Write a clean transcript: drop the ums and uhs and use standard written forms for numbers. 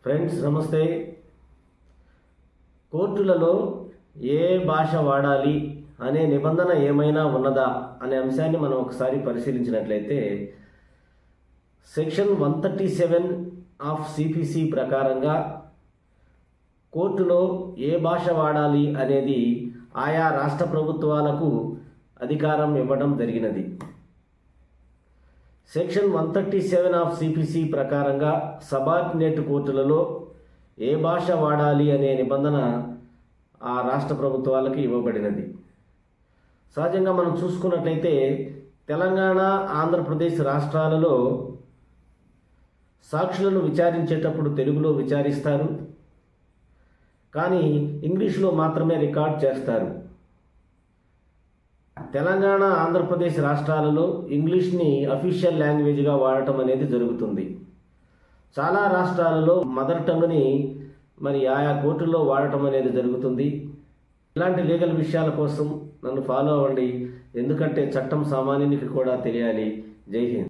Friends నమస్తే. కోర్టులలో ఏ భాష వాడాలి అనే నిబంధన ఏమైనా ఉన్నదా అనే అంశాన్ని మనం ఒకసారి పరిశీలించినట్లయితే సెక్షన్ 137 ఆఫ్ సిపిసి ప్రకారంగా కోర్టులో ఏ భాష వాడాలి అనేది ఆయా రాష్ట్ర ప్రభుత్వాలకు అధికారం ఇవ్వడం జరిగినది. సెక్షన్ 137 ఆఫ్ సిపిసి ప్రకారంగా సబార్డినేట్ కోర్టులలో ఏ భాష వాడాలి అనే నిబంధన ఆ రాష్ట్ర ప్రభుత్వాలకు ఇవ్వబడినది. సహజంగా మనం చూసుకున్నట్లయితే తెలంగాణ, ఆంధ్రప్రదేశ్ రాష్ట్రాలలో సాక్షులను విచారించేటప్పుడు తెలుగులో విచారిస్తారు, కానీ ఇంగ్లీష్లో మాత్రమే రికార్డ్ చేస్తారు. తెలంగాణ, ఆంధ్రప్రదేశ్ రాష్ట్రాలలో ఇంగ్లీష్ని అఫీషియల్ లాంగ్వేజ్గా వాడటం అనేది జరుగుతుంది. చాలా రాష్ట్రాలలో మదర్ టంగ్ని ఆయా కోర్టుల్లో వాడటం అనేది జరుగుతుంది. ఇలాంటి లీగల్ విషయాల కోసం నన్ను ఫాలో అవ్వండి, ఎందుకంటే చట్టం సామాన్యునికి కూడా తెలియాలి. జై హింద్.